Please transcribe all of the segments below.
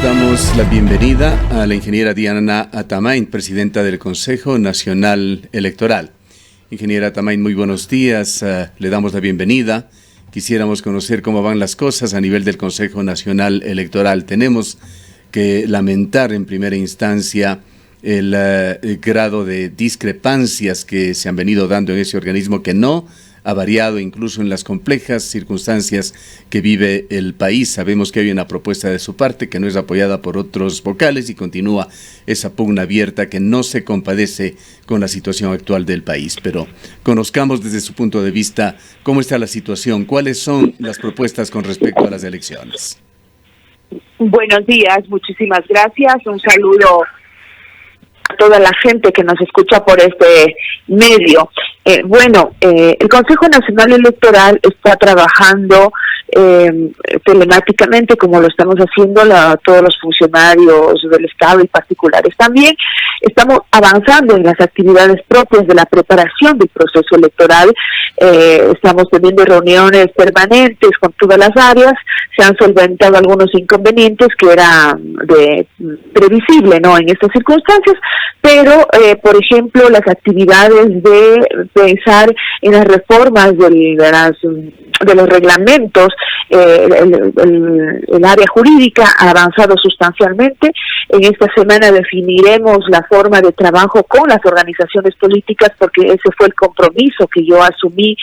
Damos la bienvenida a la ingeniera Diana Atamain, presidenta del Consejo Nacional Electoral. Ingeniera Atamain, muy buenos días, le damos la bienvenida. Quisiéramos conocer cómo van las cosas a nivel del Consejo Nacional Electoral. Tenemos que lamentar en primera instancia el grado de discrepancias que se han venido dando en ese organismo, que no ha variado incluso en las complejas circunstancias que vive el país. Sabemos que hay una propuesta de su parte que no es apoyada por otros vocales y continúa esa pugna abierta que no se compadece con la situación actual del país. Pero conozcamos desde su punto de vista cómo está la situación, cuáles son las propuestas con respecto a las elecciones. Buenos días, muchísimas gracias. Un saludo a toda la gente que nos escucha por este medio. El Consejo Nacional Electoral está trabajando telemáticamente, como lo estamos haciendo todos los funcionarios del Estado y particulares. También estamos avanzando en las actividades propias de la preparación del proceso electoral. Estamos teniendo reuniones permanentes con todas las áreas. Se han solventado algunos inconvenientes que era previsible, ¿no?, en estas circunstancias, pero, por ejemplo, las actividades de pensar en las reformas de los reglamentos, el área jurídica ha avanzado sustancialmente. En esta semana definiremos la forma de trabajo con las organizaciones políticas, porque ese fue el compromiso que yo asumí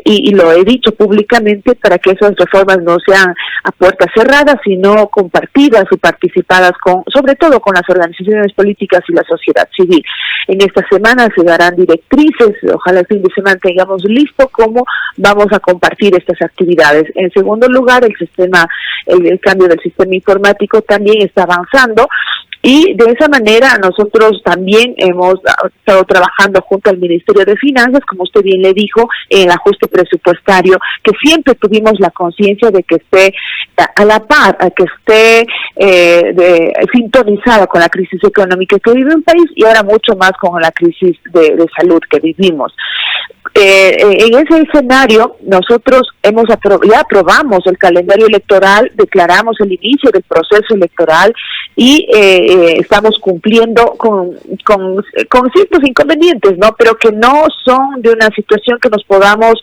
y lo he dicho públicamente, para que esas reformas no sean a puertas cerradas, sino compartidas y participadas sobre todo con las organizaciones políticas y la sociedad civil. En esta semana se darán directrices, ojalá el fin de semana tengamos listo cómo vamos a compartir estas actividades. En segundo lugar, el cambio del sistema informático también está avanzando. Y de esa manera nosotros también hemos estado trabajando junto al Ministerio de Finanzas, como usted bien le dijo, en el ajuste presupuestario, que siempre tuvimos la conciencia de que esté a la par, que esté sintonizada con la crisis económica que vive un país, y ahora mucho más con la crisis de salud que vivimos. En ese escenario nosotros ya aprobamos el calendario electoral, declaramos el inicio del proceso electoral y estamos cumpliendo con ciertos inconvenientes, ¿no?, pero que no son de una situación que nos podamos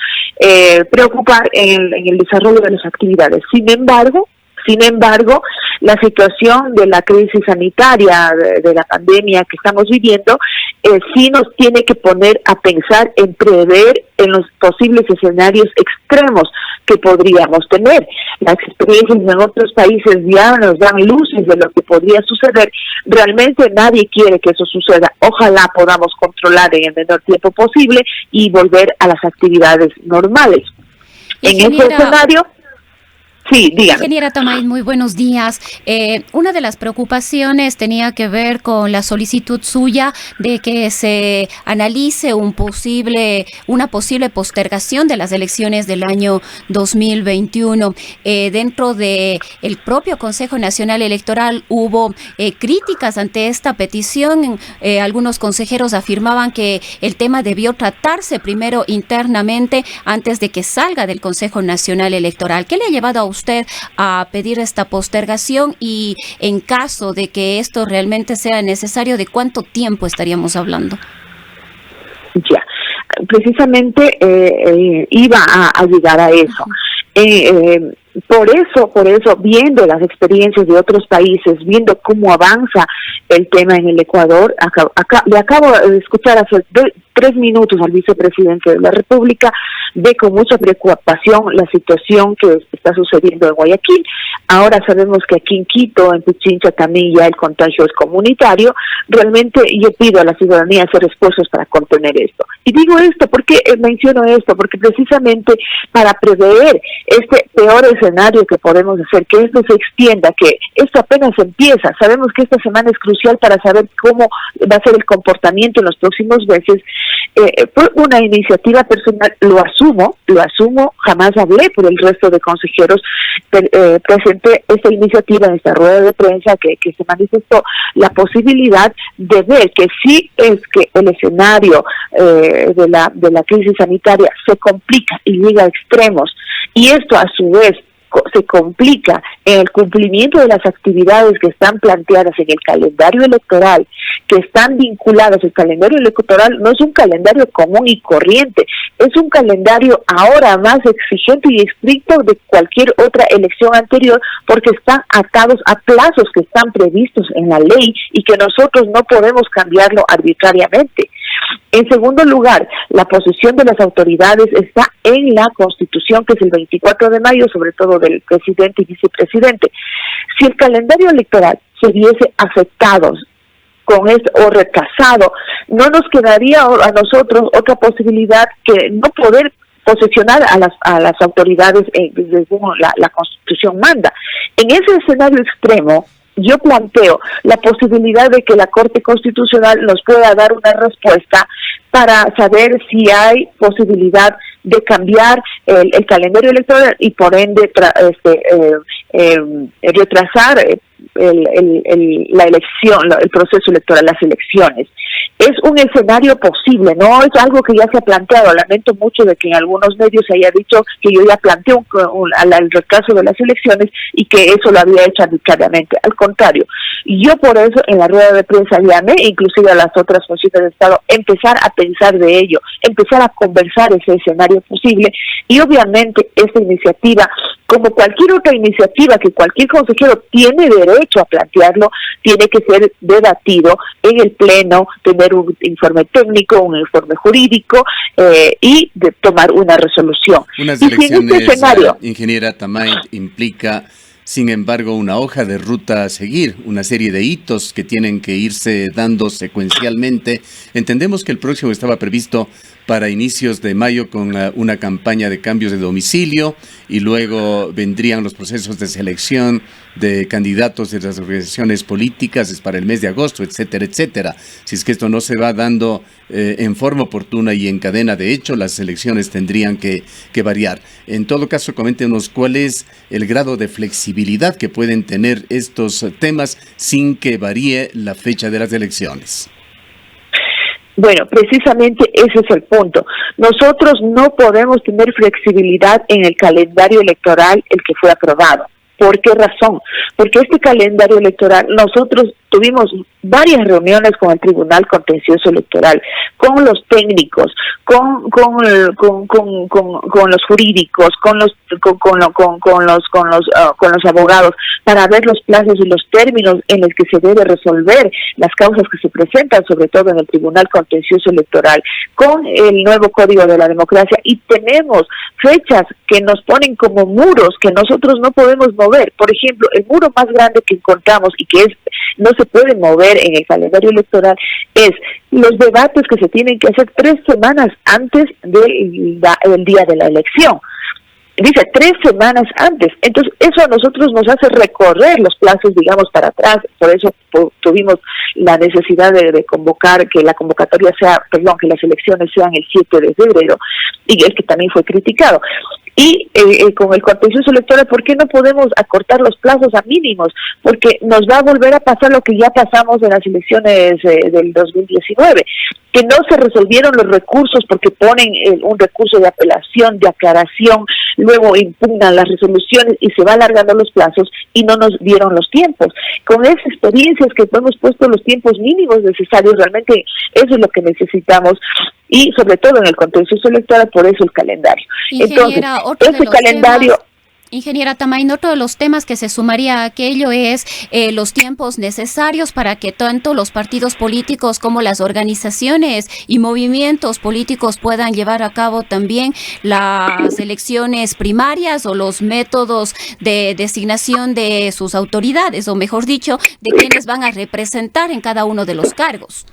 preocupar en el desarrollo de las actividades. Sin embargo, la situación de la crisis sanitaria, de la pandemia que estamos viviendo, sí nos tiene que poner a pensar en prever en los posibles escenarios extremos que podríamos tener. Las experiencias en otros países ya nos dan luces de lo que podría suceder. Realmente nadie quiere que eso suceda. Ojalá podamos controlar en el menor tiempo posible y volver a las actividades normales. En ese escenario... Sí, dígame. Ingeniera Atamain, muy buenos días. Una de las preocupaciones tenía que ver con la solicitud suya de que se analice una posible postergación de las elecciones del año 2021. Dentro de el propio Consejo Nacional Electoral hubo críticas ante esta petición. Algunos consejeros afirmaban que el tema debió tratarse primero internamente antes de que salga del Consejo Nacional Electoral. ¿Qué le ha llevado a usted a pedir esta postergación, y en caso de que esto realmente sea necesario, de cuánto tiempo estaríamos hablando? Ya, precisamente iba a llegar a eso. Por eso, viendo las experiencias de otros países, viendo cómo avanza el tema en el Ecuador, le acabo de escuchar hace 3 minutos al vicepresidente de la República, ve con mucha preocupación la situación que está sucediendo en Guayaquil. Ahora sabemos que aquí en Quito, en Pichincha, también ya el contagio es comunitario. Realmente yo pido a la ciudadanía hacer esfuerzos para contener esto. Y digo esto, porque menciono esto, porque precisamente para prever este peor escenario que podemos hacer, que esto se extienda, que esto apenas empieza. Sabemos que esta semana es crucial para saber cómo va a ser el comportamiento en los próximos meses. Por una iniciativa personal, lo asumo, jamás hablé por el resto de consejeros, presenté esta iniciativa en esta rueda de prensa que se manifestó la posibilidad de ver que si es que el escenario de la crisis sanitaria se complica y llega a extremos, y esto a su vez se complica en el cumplimiento de las actividades que están planteadas en el calendario electoral, que están vinculadas. El calendario electoral no es un calendario común y corriente, es un calendario ahora más exigente y estricto de cualquier otra elección anterior, porque están atados a plazos que están previstos en la ley y que nosotros no podemos cambiarlo arbitrariamente. En segundo lugar, la posición de las autoridades está en la Constitución, que es el 24 de mayo, sobre todo del presidente y vicepresidente. Si el calendario electoral se viese afectado con esto o retrasado, no nos quedaría a nosotros otra posibilidad que no poder posesionar a las autoridades según la Constitución manda. En ese escenario extremo, yo planteo la posibilidad de que la Corte Constitucional nos pueda dar una respuesta para saber si hay posibilidad de cambiar el calendario electoral y por ende retrasar la elección, el proceso electoral, las elecciones. Es un escenario posible, no es algo que ya se ha planteado. Lamento mucho de que en algunos medios se haya dicho que yo ya planteé el retraso de las elecciones y que eso lo había hecho arbitrariamente. Al contrario, yo por eso en la rueda de prensa llamé inclusive a las otras funciones de Estado empezar a pensar de ello, empezar a conversar ese escenario posible, y obviamente esta iniciativa, como cualquier otra iniciativa que cualquier consejero tiene derecho a plantearlo, tiene que ser debatido en el Pleno, tener un informe técnico, un informe jurídico y de tomar una resolución. Unas y elecciones, si en este escenario, ingeniera Tamain, implica, sin embargo, una hoja de ruta a seguir, una serie de hitos que tienen que irse dando secuencialmente. Entendemos que el próximo estaba previsto para inicios de mayo con una campaña de cambios de domicilio, y luego vendrían los procesos de selección de candidatos de las organizaciones políticas, es para el mes de agosto, etcétera, etcétera. Si es que esto no se va dando en forma oportuna y en cadena, de hecho, las elecciones tendrían que variar. En todo caso, coméntenos cuál es el grado de flexibilidad que pueden tener estos temas sin que varíe la fecha de las elecciones. bueno, precisamente ese es el punto. Nosotros no podemos tener flexibilidad en el calendario electoral, el que fue aprobado. ¿Por qué razón? Porque este calendario electoral, nosotros tuvimos varias reuniones con el Tribunal Contencioso Electoral, con los técnicos, con los jurídicos, con los abogados, para ver los plazos y los términos en los que se debe resolver las causas que se presentan, sobre todo en el Tribunal Contencioso Electoral, con el nuevo Código de la Democracia, y tenemos fechas que nos ponen como muros que nosotros no podemos mover. Por ejemplo, el muro más grande que encontramos y que no se puede mover en el calendario electoral es los debates que se tienen que hacer 3 semanas antes del día de la elección. Dice 3 semanas antes. Entonces, eso a nosotros nos hace recorrer los plazos, digamos, para atrás. Por eso tuvimos la necesidad de convocar, que la convocatoria sea, que las elecciones sean el 7 de febrero, y el que también fue criticado. Y con el contencioso electoral, ¿por qué no podemos acortar los plazos a mínimos? Porque nos va a volver a pasar lo que ya pasamos en las elecciones del 2019, que no se resolvieron los recursos porque ponen un recurso de apelación, de aclaración, luego impugnan las resoluciones y se va alargando los plazos y no nos dieron los tiempos. Con esas experiencias que hemos puesto los tiempos mínimos necesarios, realmente eso es lo que necesitamos, y sobre todo en el contencioso electoral, por eso el calendario. Ingeniera, entonces, ese calendario... Ingeniera Tamain, otro de los temas que se sumaría a aquello es los tiempos necesarios para que tanto los partidos políticos como las organizaciones y movimientos políticos puedan llevar a cabo también las elecciones primarias o los métodos de designación de sus autoridades, o mejor dicho, de quienes van a representar en cada uno de los cargos.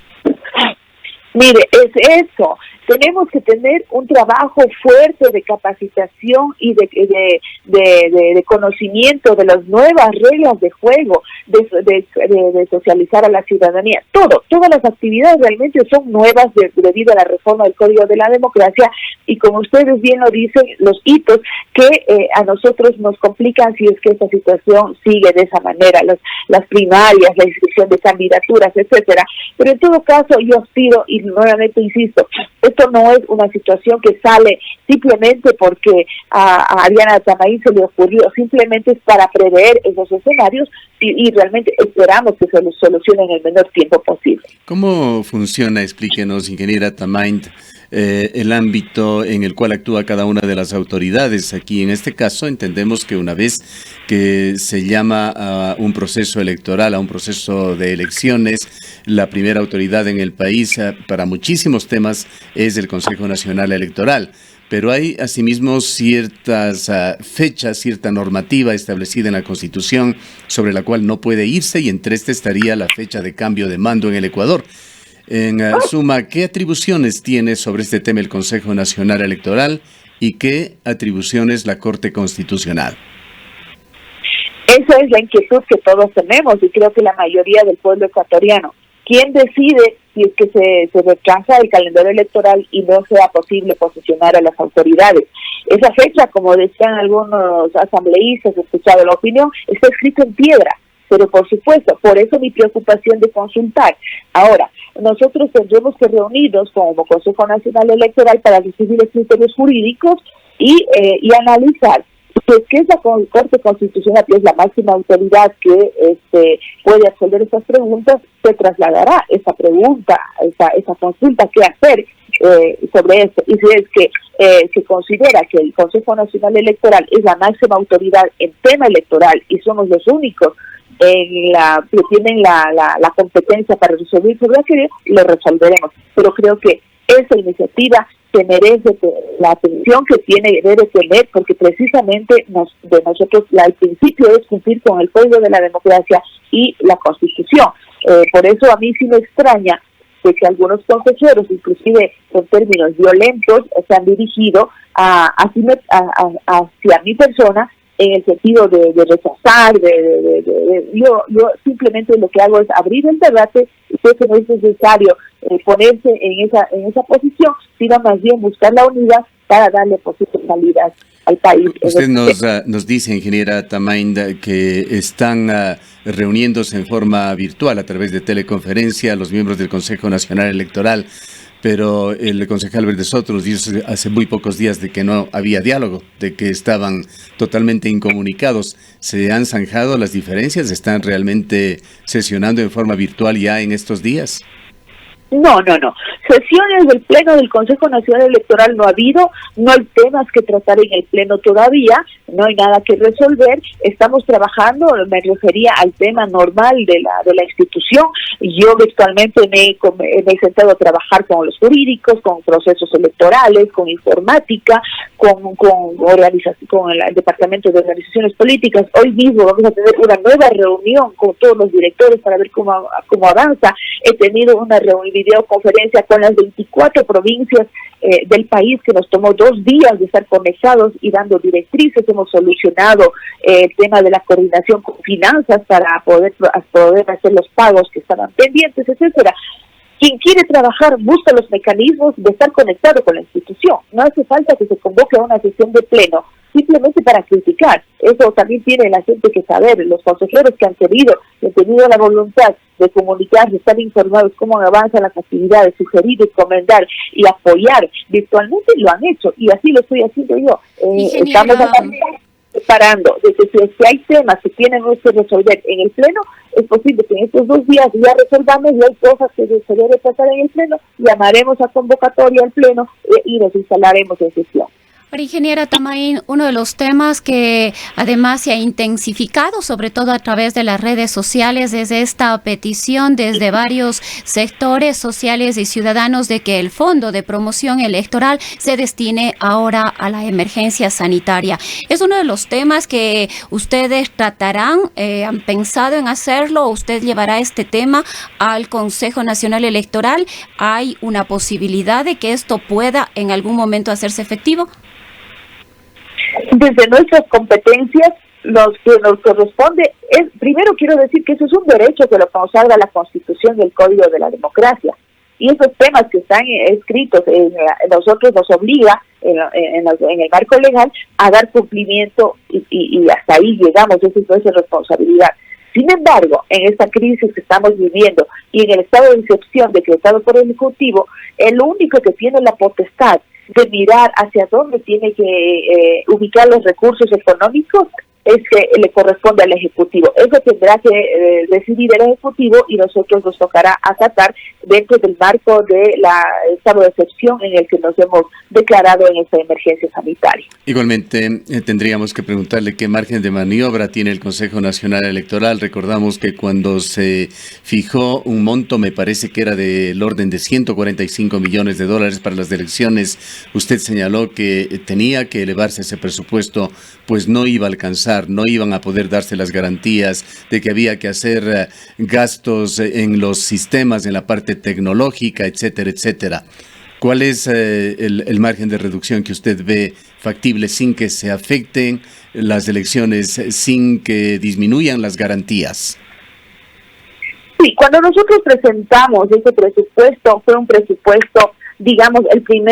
Mire, es eso. Tenemos que tener un trabajo fuerte de capacitación y de conocimiento de las nuevas reglas de juego, de socializar a la ciudadanía. Todas las actividades realmente son nuevas debido a la reforma del Código de la Democracia, y como ustedes bien lo dicen, los hitos que a nosotros nos complican si es que esta situación sigue de esa manera, las primarias, la inscripción de candidaturas, etcétera. Pero en todo caso, yo aspiro, y nuevamente insisto, es esto no es una situación que sale simplemente porque a Diana Tamain se le ocurrió, simplemente es para prever esos escenarios y realmente esperamos que se los solucionen en el menor tiempo posible. ¿Cómo funciona, explíquenos, ingeniera Tamain, el ámbito en el cual actúa cada una de las autoridades? Aquí en este caso entendemos que una vez que se llama a un proceso electoral, a un proceso de elecciones, la primera autoridad en el país para muchísimos temas es el Consejo Nacional Electoral. Pero hay asimismo ciertas fechas, cierta normativa establecida en la Constitución sobre la cual no puede irse, y entre este estaría la fecha de cambio de mando en el Ecuador. En suma, ¿qué atribuciones tiene sobre este tema el Consejo Nacional Electoral y qué atribuciones la Corte Constitucional? Esa es la inquietud que todos tenemos y creo que la mayoría del pueblo ecuatoriano. ¿Quién decide si es que se retrasa el calendario electoral y no sea posible posicionar a las autoridades? Esa fecha, como decían algunos asambleístas, he escuchado la opinión, está escrito en piedra, pero por supuesto, por eso mi preocupación de consultar. Ahora, nosotros tendremos que reunirnos como Consejo Nacional Electoral para recibir los criterios jurídicos y analizar que es la Corte Constitucional, que es la máxima autoridad que puede resolver estas preguntas, se trasladará esa pregunta, esa consulta que hacer sobre esto. Y si es que se considera que el Consejo Nacional Electoral es la máxima autoridad en tema electoral y somos los únicos que tienen la competencia para resolver sobre aquello, lo resolveremos. Pero creo que esa iniciativa se merece la atención que debe tener, porque precisamente nosotros el principio es cumplir con el código de la democracia y la Constitución. Por eso a mí sí me extraña de que algunos consejeros, inclusive en términos violentos, se han dirigido hacia mi persona, en el sentido de rechazar, yo simplemente lo que hago es abrir el debate, y creo que no es necesario ponerse en esa posición, sino más bien buscar la unidad para darle posibles salidas al país. Usted nos dice, ingeniera Tamain, que están reuniéndose en forma virtual a través de teleconferencia los miembros del Consejo Nacional Electoral, pero el concejal Verde Soto nos dijo hace muy pocos días de que no había diálogo, de que estaban totalmente incomunicados. ¿Se han zanjado las diferencias? ¿Están realmente sesionando en forma virtual ya en estos días? No. Sesiones del Pleno del Consejo Nacional Electoral no ha habido, no hay temas que tratar en el Pleno todavía, no hay nada que resolver, estamos trabajando, me refería al tema normal de la institución. Yo virtualmente me he sentado a trabajar con los jurídicos, con procesos electorales, con informática, con el Departamento de Organizaciones Políticas. Hoy mismo vamos a tener una nueva reunión con todos los directores para ver cómo avanza. He tenido una videoconferencia con las 24 provincias del país, que nos tomó 2 días de estar conectados y dando directrices. Hemos solucionado el tema de la coordinación con finanzas para poder hacer los pagos que estaban pendientes, etcétera. Quien quiere trabajar busca los mecanismos de estar conectado con la institución. No hace falta que se convoque a una sesión de pleno simplemente para criticar. Eso también tiene la gente que saber. Los consejeros que han tenido la voluntad de comunicar, de estar informados cómo avanzan las actividades, sugerir, recomendar y apoyar virtualmente, lo han hecho, y así lo estoy haciendo yo. Estamos preparando de que si hay temas que tienen que resolver en el pleno, es posible que en estos 2 días ya resolvamos, y hay cosas que se deben tratar en el pleno, llamaremos a convocatoria al pleno y nos instalaremos en sesión. Pero, ingeniera Tamain, uno de los temas que además se ha intensificado, sobre todo a través de las redes sociales, es esta petición desde varios sectores sociales y ciudadanos de que el Fondo de Promoción Electoral se destine ahora a la emergencia sanitaria. ¿Es uno de los temas que ustedes tratarán? ¿Han pensado en hacerlo? ¿Usted llevará este tema al Consejo Nacional Electoral? ¿Hay una posibilidad de que esto pueda en algún momento hacerse efectivo? Desde nuestras competencias, lo que nos corresponde es, primero quiero decir que eso es un derecho que lo consagra la Constitución y el Código de la Democracia. Y esos temas que están escritos, nosotros nos obliga en el marco legal a dar cumplimiento y hasta ahí llegamos, esa es nuestra responsabilidad. Sin embargo, en esta crisis que estamos viviendo, y en el estado de excepción decretado por el Ejecutivo, el único que tiene la potestad de mirar hacia dónde tiene que ubicar los recursos económicos es que le corresponde al Ejecutivo. Eso tendrá que decidir el Ejecutivo y nosotros nos tocará acatar dentro del marco de la estado de excepción en el que nos hemos declarado en esta emergencia sanitaria. Igualmente, tendríamos que preguntarle qué margen de maniobra tiene el Consejo Nacional Electoral. Recordamos que cuando se fijó un monto, me parece que era del orden de 145 millones de dólares para las elecciones, usted señaló que tenía que elevarse ese presupuesto, pues no iba a alcanzar, no iban a poder darse las garantías de que había que hacer gastos en los sistemas, en la parte tecnológica, etcétera, etcétera. ¿Cuál es el margen de reducción que usted ve factible sin que se afecten las elecciones, sin que disminuyan las garantías? Sí, cuando nosotros presentamos ese presupuesto, fue un presupuesto, digamos,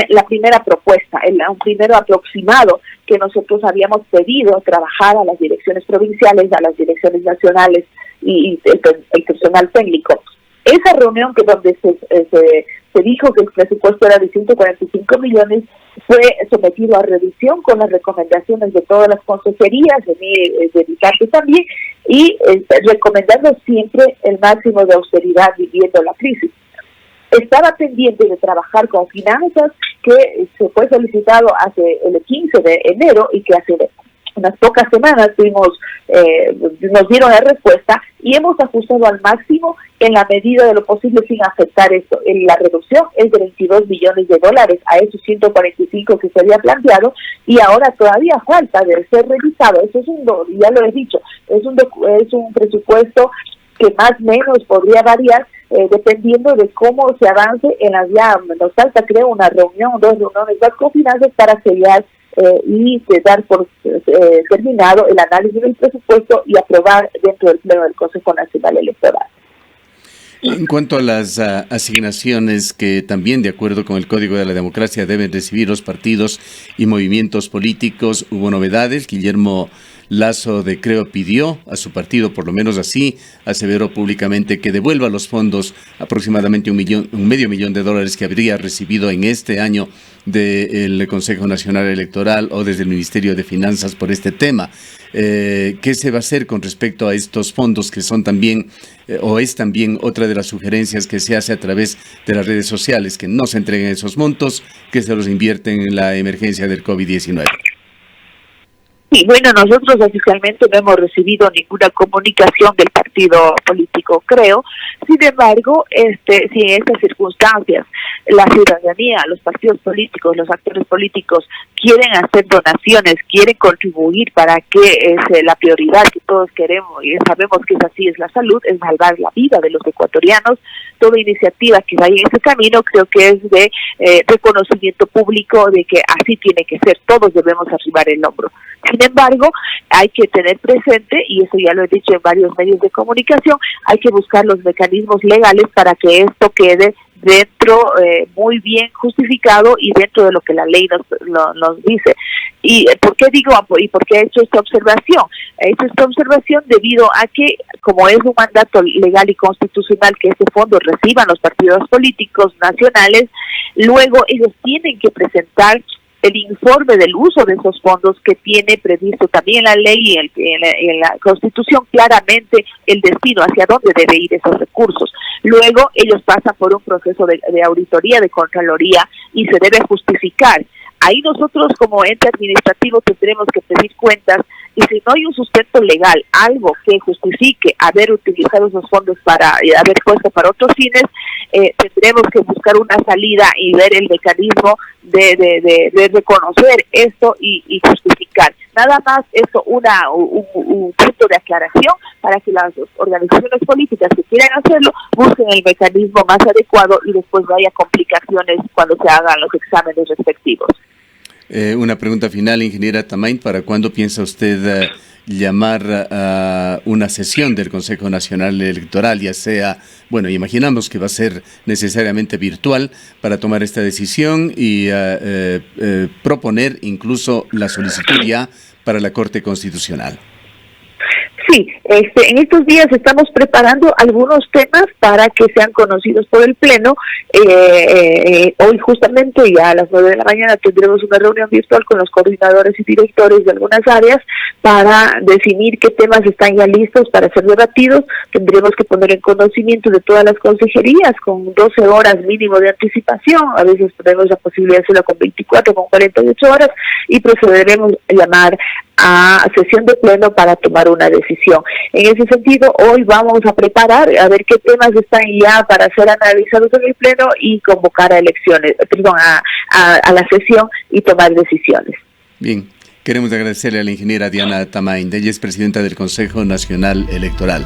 la primera propuesta, un primero aproximado que nosotros habíamos pedido trabajar a las direcciones provinciales, a las direcciones nacionales y el personal técnico. Esa reunión que donde se dijo que el presupuesto era de 145 millones fue sometido a revisión con las recomendaciones de todas las consejerías, de mi parte también, y recomendando siempre el máximo de austeridad viviendo la crisis. Estaba pendiente de trabajar con finanzas, que se fue solicitado hace el 15 de enero y que hace unas pocas semanas nos dieron la respuesta y hemos ajustado al máximo en la medida de lo posible sin afectar esto. La reducción es de 22 millones de dólares a esos 145 que se había planteado y ahora todavía falta de ser revisado. Eso ya lo he dicho, es un presupuesto que más o menos podría variar dependiendo de cómo se avance en las nos falta creo dos reuniones con finanzas para sellar y dar por terminado el análisis del presupuesto y aprobar dentro del Pleno del Consejo Nacional Electoral. En cuanto a las asignaciones que también, de acuerdo con el Código de la Democracia, deben recibir los partidos y movimientos políticos, hubo novedades. Guillermo Lasso de Creo pidió a su partido, por lo menos así, aseveró públicamente que devuelva los fondos, aproximadamente un medio millón de dólares que habría recibido en este año del Consejo Nacional Electoral o desde el Ministerio de Finanzas por este tema. ¿Qué se va a hacer con respecto a estos fondos que son también, o es también otra de las sugerencias que se hace a través de las redes sociales, que no se entreguen esos montos, que se los invierten en la emergencia del COVID-19? Sí, bueno, nosotros oficialmente no hemos recibido ninguna comunicación del partido político, creo. Sin embargo, si en estas circunstancias la ciudadanía, los partidos políticos, los actores políticos quieren hacer donaciones, quieren contribuir para que la prioridad que todos queremos y sabemos que es así, es la salud, es salvar la vida de los ecuatorianos, toda iniciativa que vaya en ese camino creo que es de reconocimiento público de que así tiene que ser, todos debemos arribar el hombro. Sin embargo, hay que tener presente, y eso ya lo he dicho en varios medios de comunicación, hay que buscar los mecanismos legales para que esto quede dentro, muy bien justificado y dentro de lo que la ley nos dice. ¿Y por qué digo y por qué he hecho esta observación? He hecho esta observación debido a que, como es un mandato legal y constitucional que ese fondo reciban los partidos políticos nacionales, luego ellos tienen que presentar el informe del uso de esos fondos que tiene previsto también la ley y en la Constitución claramente el destino hacia dónde debe ir esos recursos. Luego ellos pasan por un proceso de auditoría, de contraloría y se debe justificar. Ahí nosotros como ente administrativo tendremos que pedir cuentas y si no hay un sustento legal, algo que justifique haber utilizado esos fondos para haber puesto para otros fines, tendremos que buscar una salida y ver el mecanismo de reconocer esto y justificar. Nada más eso, un punto de aclaración para que las organizaciones políticas que quieran hacerlo busquen el mecanismo más adecuado y después no haya complicaciones cuando se hagan los exámenes respectivos. Una pregunta final, ingeniera Tamain, ¿para cuándo piensa usted llamar a una sesión del Consejo Nacional Electoral, ya sea, bueno, imaginamos que va a ser necesariamente virtual, para tomar esta decisión y proponer incluso la solicitud ya para la Corte Constitucional? Sí, en estos días estamos preparando algunos temas para que sean conocidos por el Pleno. Hoy justamente ya a las 9 de la mañana tendremos una reunión virtual con los coordinadores y directores de algunas áreas para definir qué temas están ya listos para ser debatidos. Tendremos que poner en conocimiento de todas las consejerías con 12 horas mínimo de anticipación. A veces tenemos la posibilidad de hacerlo con 24, con 48 horas y procederemos a llamar a sesión de pleno para tomar una decisión. En ese sentido, hoy vamos a preparar a ver qué temas están ya para ser analizados en el pleno y convocar a elecciones, a la sesión y tomar decisiones. Bien, queremos agradecerle a la ingeniera Diana Tamain, ella es presidenta del Consejo Nacional Electoral.